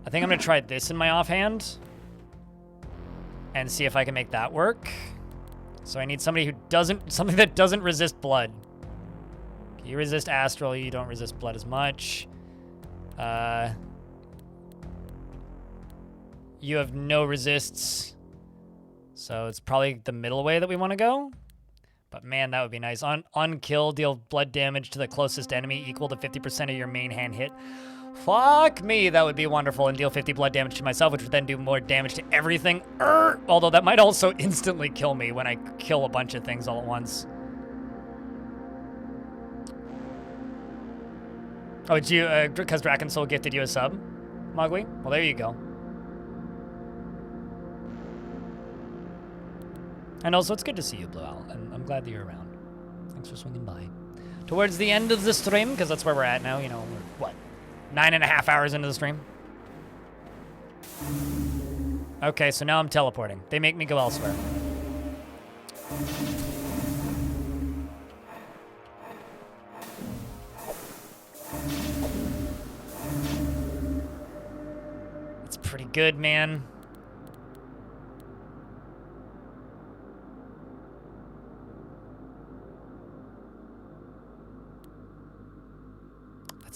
I think I'm gonna try this in my offhand and see if I can make that work. So I need somebody who doesn't, something that doesn't resist blood. You resist astral, you don't resist blood as much. You have no resists, so it's probably the middle way that we want to go. But man, that would be nice. On kill, deal blood damage to the closest enemy equal to 50% of your main hand hit. Fuck me, that would be wonderful. And deal 50 blood damage to myself, which would then do more damage to everything. Although that might also instantly kill me when I kill a bunch of things all at once. Oh, did you, because Drakensoul gifted you a sub, Mogwai? Well, there you go. And also, it's good to see you, Blue Owl, and I'm glad that you're around. Thanks for swinging by. Towards the end of the stream, because that's where we're at now, you know, we're, what, 9.5 hours into the stream? Okay, so now I'm teleporting. They make me go elsewhere. It's pretty good, man.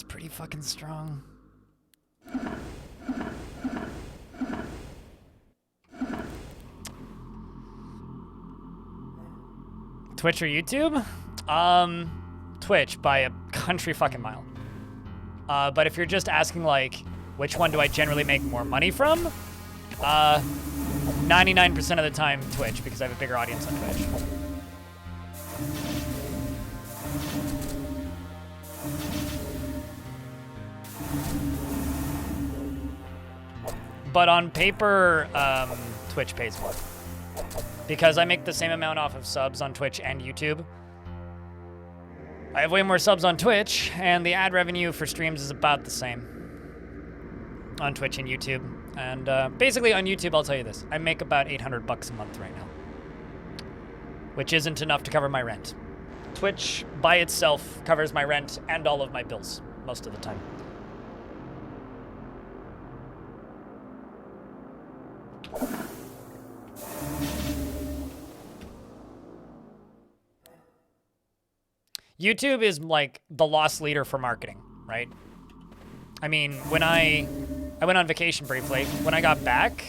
Pretty fucking strong. Twitch or YouTube? Twitch by a country fucking mile. But if you're just asking, like, which one do I generally make more money from? 99% of the time, Twitch, because I have a bigger audience on Twitch. But on paper, Twitch pays more. Because I make the same amount off of subs on Twitch and YouTube. I have way more subs on Twitch, and the ad revenue for streams is about the same on Twitch and YouTube. And basically on YouTube, I'll tell you this. I make about 800 bucks a month right now, which isn't enough to cover my rent. Twitch by itself covers my rent and all of my bills most of the time. YouTube is like the lost leader for marketing, right? I mean, when I went on vacation briefly. When I got back,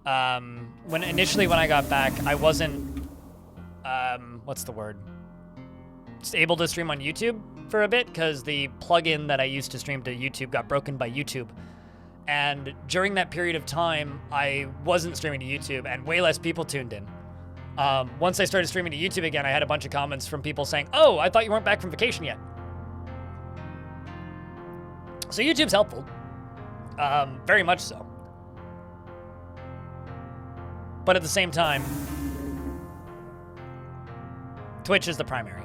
when I got back, I wasn't, what's the word? Just able to stream on YouTube for a bit because the plugin that I used to stream to YouTube got broken by YouTube. And during that period of time, I wasn't streaming to YouTube and way less people tuned in. Once I started streaming to YouTube again, I had a bunch of comments from people saying, "Oh, I thought you weren't back from vacation yet." So YouTube's helpful. Very much so. But at the same time, Twitch is the primary.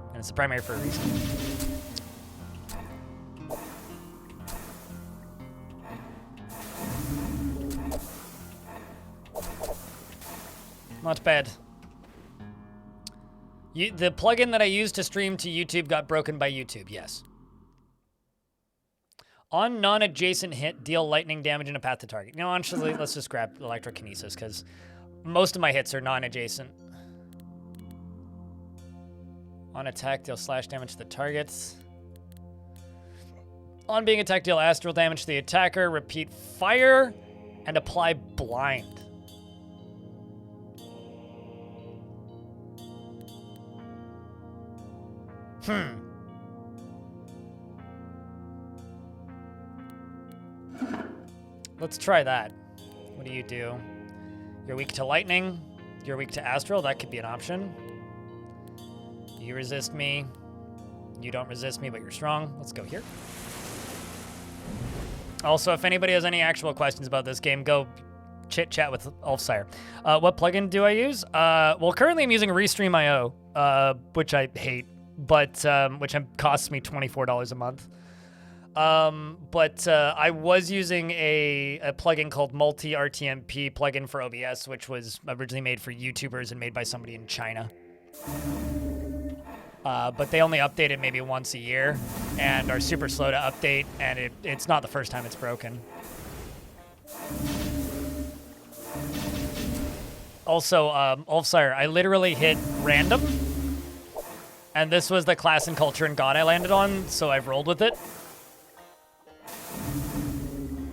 And it's the primary for a reason. Not bad. The plugin that I used to stream to YouTube got broken by YouTube, yes. On non-adjacent hit, deal lightning damage in a path to target. You know, honestly, let's just grab electrokinesis, because most of my hits are non-adjacent. On attack, deal slash damage to the targets. On being attacked, deal astral damage to the attacker, repeat fire, and apply blind. Let's try that. What do you do? You're weak to lightning. You're weak to astral. That could be an option. You resist me. You don't resist me, but you're strong. Let's go here. Also, if anybody has any actual questions about this game, go chit-chat with Ulfsire. What plugin do I use? Well, currently I'm using Restream.io, which I hate, but which costs me $24 a month. But I was using a plugin called Multi-RTMP plugin for OBS, which was originally made for YouTubers and made by somebody in China. But they only update it maybe once a year and are super slow to update, and it's not the first time it's broken. Also, Ulfsire, I literally hit random, and this was the class and culture and god I landed on, so I've rolled with it.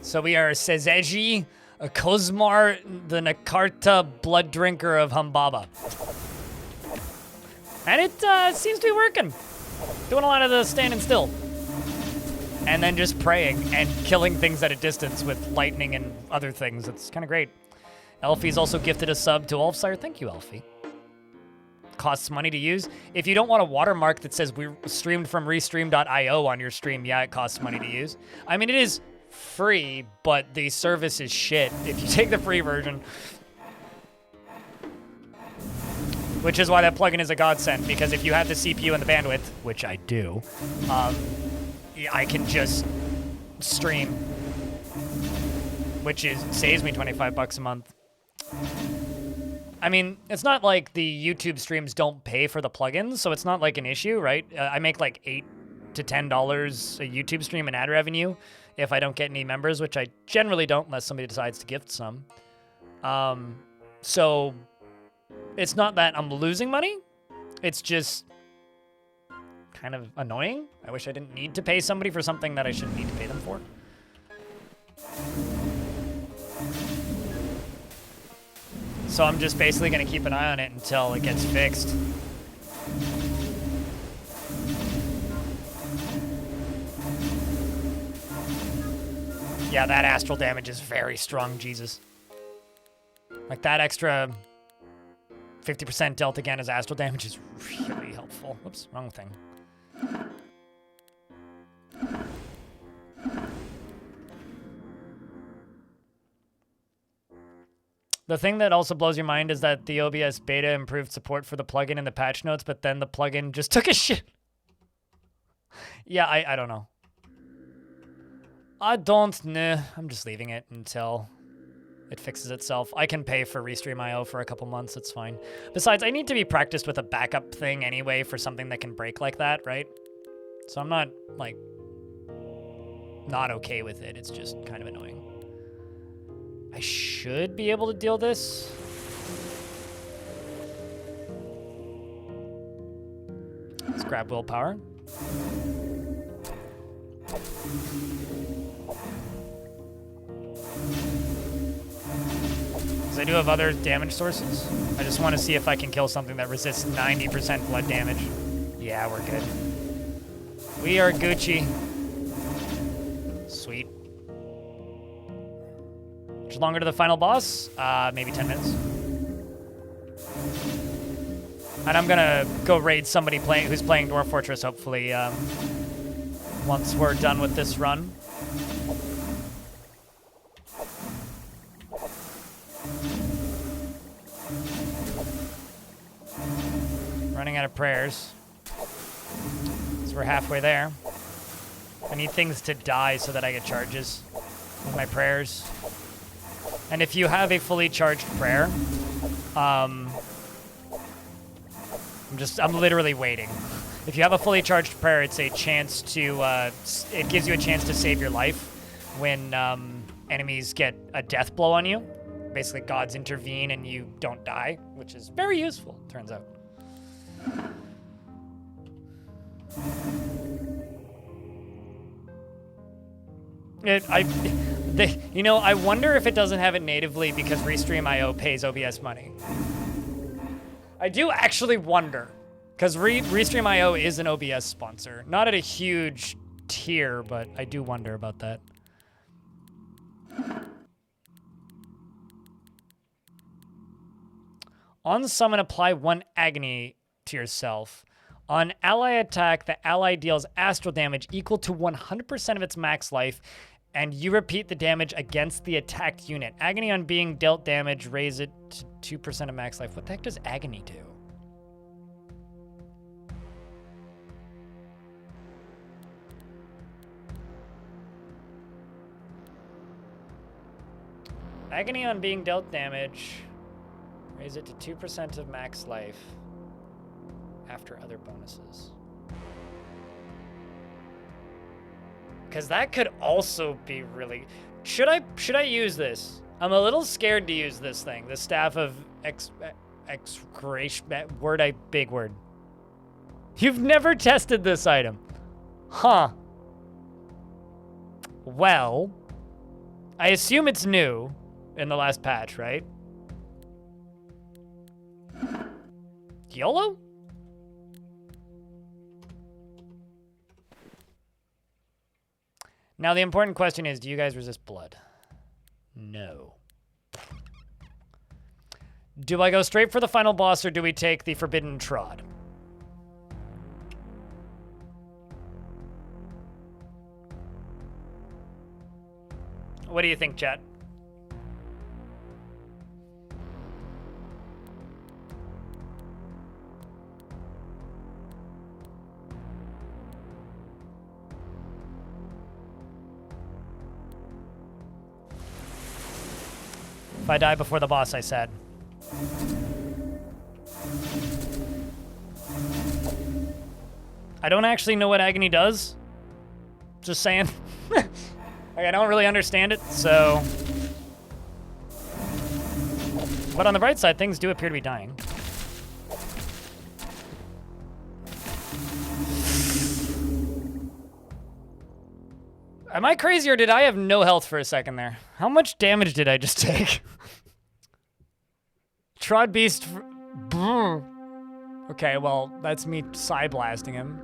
So we are Sajeji, a Koszmar, the Nartaka blood drinker of Humbaba. And it seems to be working. Doing a lot of the standing still. And then just praying and killing things at a distance with lightning and other things. It's kind of great. Elfie's also gifted a sub to Ulfsire. Thank you, Elfie. Costs money to use. If you don't want a watermark that says we streamed from Restream.io on your stream, yeah, it costs money to use. I mean, it is free, but the service is shit if you take the free version. Which is why that plugin is a godsend, because if you have the CPU and the bandwidth, which I do, I can just stream, which saves me 25 bucks a month. I mean, it's not like the YouTube streams don't pay for the plugins, so it's not like an issue, right? I make like $8 to $10 a YouTube stream in ad revenue if I don't get any members, which I generally don't unless somebody decides to gift some. So it's not that I'm losing money. It's just kind of annoying. I wish I didn't need to pay somebody for something that I shouldn't need to pay them for. So I'm just basically going to keep an eye on it until it gets fixed. Yeah, that astral damage is very strong, Jesus. Like, that extra 50% dealt again as astral damage is really helpful. Whoops, wrong thing. The thing that also blows your mind is that the OBS beta improved support for the plugin in the patch notes, but then the plugin just took a shit. Yeah, I don't know. I don't know. I'm just leaving it until it fixes itself. I can pay for Restream.io for a couple months. It's fine. Besides, I need to be practiced with a backup thing anyway for something that can break like that, right? So I'm not, like, not okay with it. It's just kind of annoying. I should be able to deal this. Let's grab willpower. Because I do have other damage sources. I just want to see if I can kill something that resists 90% blood damage. Yeah, we're good. We are Gucci. Sweet. Much longer to the final boss? Maybe 10 minutes. And I'm gonna go raid somebody who's playing Dwarf Fortress, hopefully, once we're done with this run. Running out of prayers. So we're halfway there. I need things to die so that I get charges with my prayers. And if you have a fully charged prayer, I'm literally waiting. If you have a fully charged prayer, it's a chance to, it gives you a chance to save your life when enemies get a death blow on you. Basically, gods intervene and you don't die, which is very useful, turns out. I wonder if it doesn't have it natively because Restream.io pays OBS money. I do actually wonder, because Restream.io is an OBS sponsor. Not at a huge tier, but I do wonder about that. On summon, apply 1 agony to yourself. On ally attack, the ally deals astral damage equal to 100% of its max life, and you repeat the damage against the attacked unit. Agony on being dealt damage, raise it to 2% of max life. What the heck does agony do? Agony on being dealt damage, raise it to 2% of max life after other bonuses. Because that could also be really... Should I use this? I'm a little scared to use this thing. The Staff of Excretion... Big word. You've never tested this item. Huh. Well, I assume it's new in the last patch, right? YOLO? Now, the important question is, do you guys resist blood? No. Do I go straight for the final boss, or do we take the Forbidden Trod? What do you think, chat? If I die before the boss, I said. I don't actually know what agony does. Just saying. Like, I don't really understand it, so... But on the bright side, things do appear to be dying. Am I crazy, or did I have no health for a second there? How much damage did I just take? Trod Beast... Okay, well, that's me Psy-blasting him.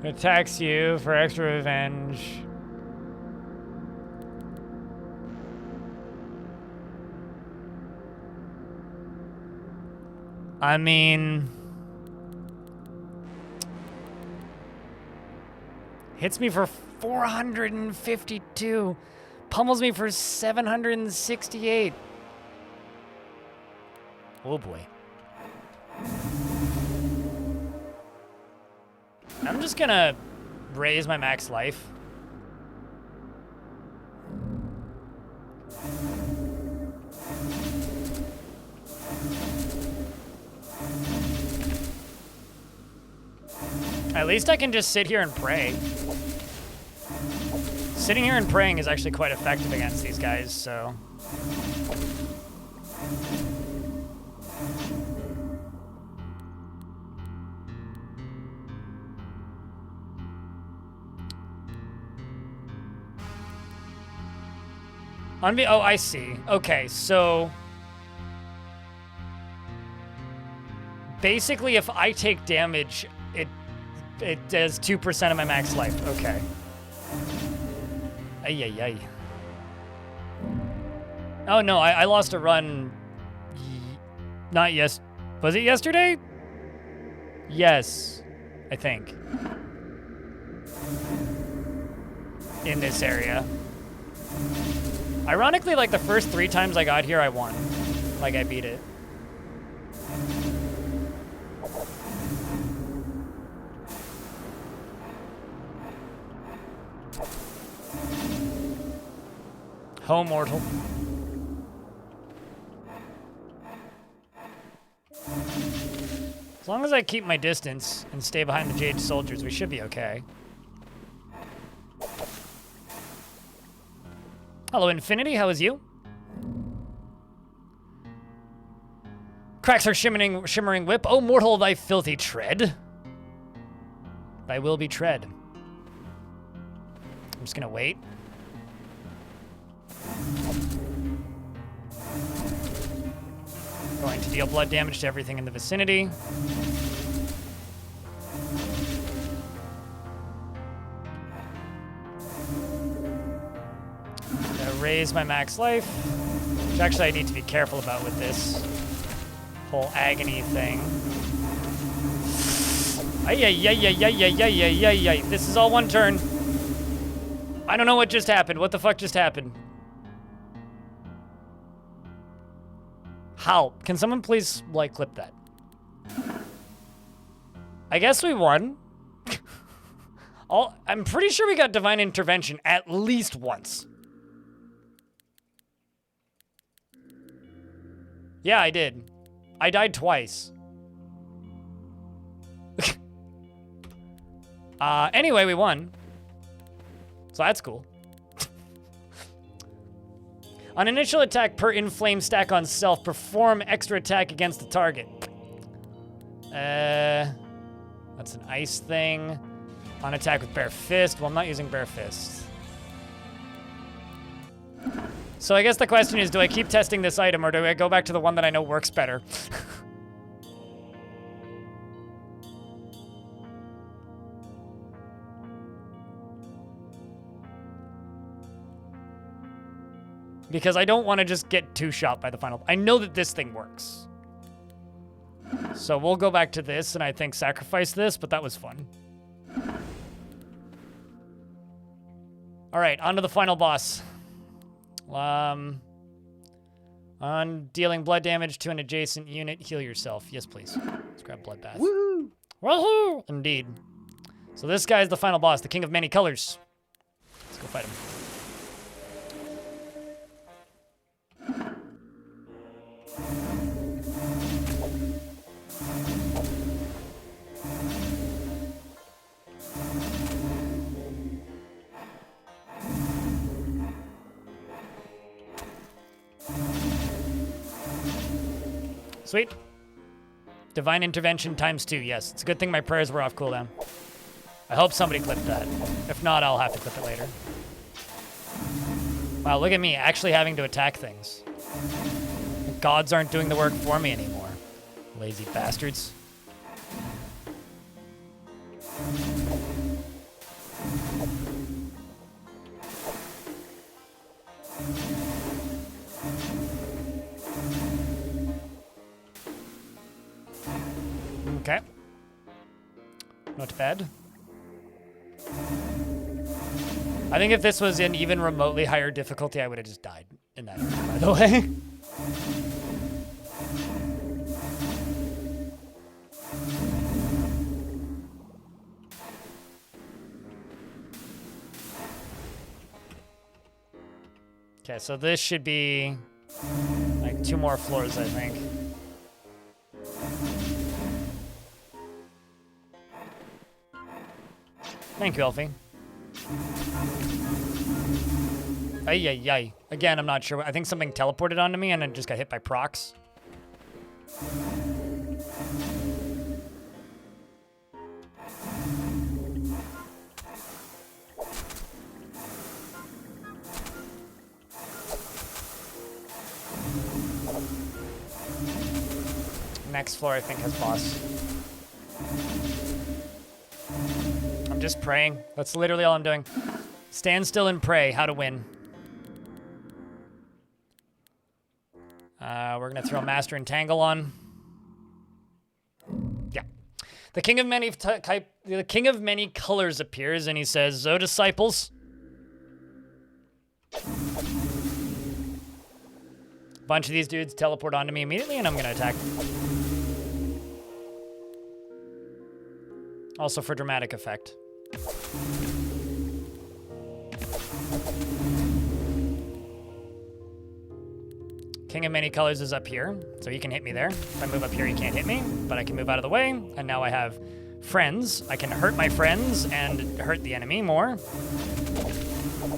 Attacks you for extra revenge. I mean... hits me for 452. Pummels me for 768. Oh boy. I'm just gonna raise my max life. At least I can just sit here and pray. Sitting here and praying is actually quite effective against these guys, so... oh, I see. Okay, so... basically, if I take damage, it does 2% of my max life. Okay. Ay, ay, ay. Oh, no, I lost a run. Not was it yesterday? Yes, I think. In this area. Ironically, like the first 3 times I got here, I won. Like I beat it. Ho, mortal. As long as I keep my distance and stay behind the Jade soldiers, we should be okay. Hello, Infinity. How is you? Cracks her shimmering whip. Oh, mortal, thy filthy tread. Thy will be tread. I'm just gonna wait. Going to deal blood damage to everything in the vicinity. Gonna raise my max life, which actually I need to be careful about with this whole agony thing. Ay, ay, ay, ay, ay, ay, ay, ay, ay. This is all one turn. I don't know what just happened. What the fuck just happened? How? Can someone please, like, clip that? I guess we won. I'm pretty sure we got Divine Intervention at least once. Yeah, I did. I died twice. Anyway, we won. So that's cool. On initial attack per inflame stack on self, perform extra attack against the target. That's an ice thing. On attack with bare fist. Well, I'm not using bare fist. So I guess the question is, do I keep testing this item or do I go back to the one that I know works better? Because I don't want to just get two-shot by the final. I know that this thing works. So we'll go back to this and I think sacrifice this, but that was fun. All right, on to the final boss. On dealing blood damage to an adjacent unit, heal yourself. Yes, please. Let's grab Bloodbath. Woohoo! Woohoo! Indeed. So this guy is the final boss, the King of Many Colors. Let's go fight him. Sweet. Divine Intervention ×2. Yes, it's a good thing my prayers were off cooldown. I hope somebody clipped that. If not, I'll have to clip it later. Wow, look at me actually having to attack things. The gods aren't doing the work for me anymore. Lazy bastards. Okay. Not bad. I think if this was in even remotely higher difficulty, I would have just died in that, by the way. Okay, so this should be like 2 more floors, I think. Thank you, Elfie. Ay, ay, ay. Again, I'm not sure. I think something teleported onto me and then just got hit by procs. Next floor, I think, has boss. I'm just praying. That's literally all I'm doing. Stand still and pray. How to win. We're gonna throw Master Entangle on. Yeah. The King of Many Colors appears, and he says, "O disciples." A bunch of these dudes teleport onto me immediately, and I'm gonna attack. Also for dramatic effect. King of Many Colors is up here, so he can hit me there. If I move up here, he can't hit me, but I can move out of the way, and now I have friends. I can hurt my friends and hurt the enemy more.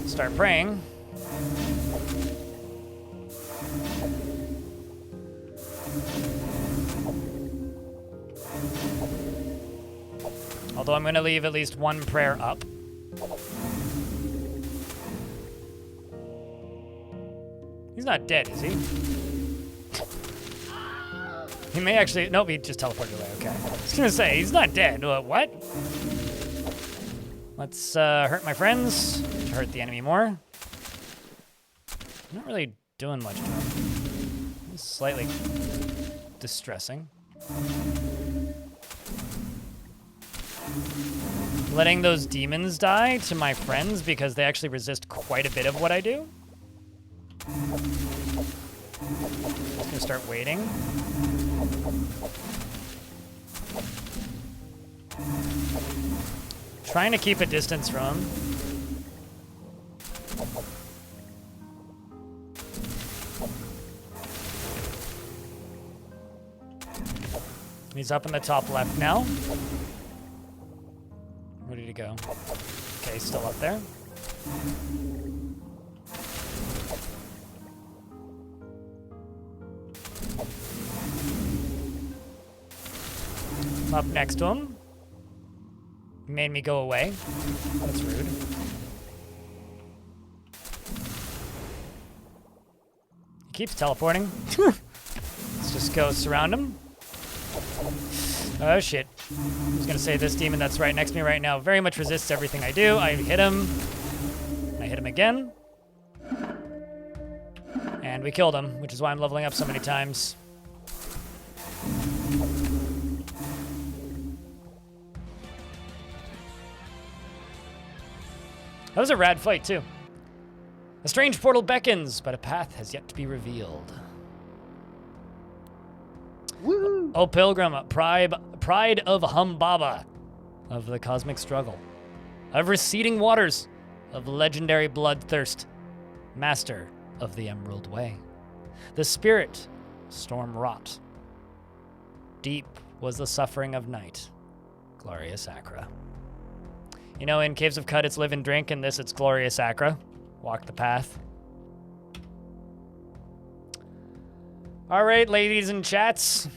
Start praying. Although I'm going to leave at least 1 prayer up. He's not dead, is he? He may actually... Nope, he just teleported away. Okay. I was going to say, he's not dead. What? Let's hurt my friends to hurt the enemy more. I'm not really doing much to him. It's slightly distressing. Letting those demons die to my friends because they actually resist quite a bit of what I do. Just gonna start waiting. Trying to keep a distance from him. He's up in the top left now. Where did he go? Okay, he's still up there. Up next to him. Made me go away. That's rude. He keeps teleporting. Let's just go surround him. Oh shit. I was gonna say this demon that's right next to me right now very much resists everything I do. I hit him. I hit him again. And we killed him, which is why I'm leveling up so many times. That was a rad fight, too. A strange portal beckons, but a path has yet to be revealed. Woo! O pilgrim, pride of Humbaba, of the cosmic struggle, of receding waters, of legendary bloodthirst, master of the Emerald Way, the spirit, storm wrought. Deep was the suffering of night, glorious Achra. You know, in Caves of Cut, it's live and drink, and this, it's glorious Achra. Walk the path. All right, ladies and chats.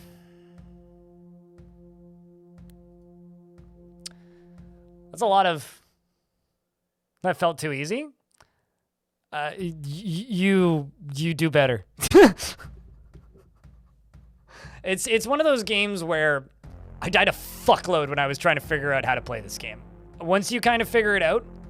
That's a lot of... That felt too easy. You do better. It's one of those games where I died a fuckload when I was trying to figure out how to play this game. Once you kind of figure it out,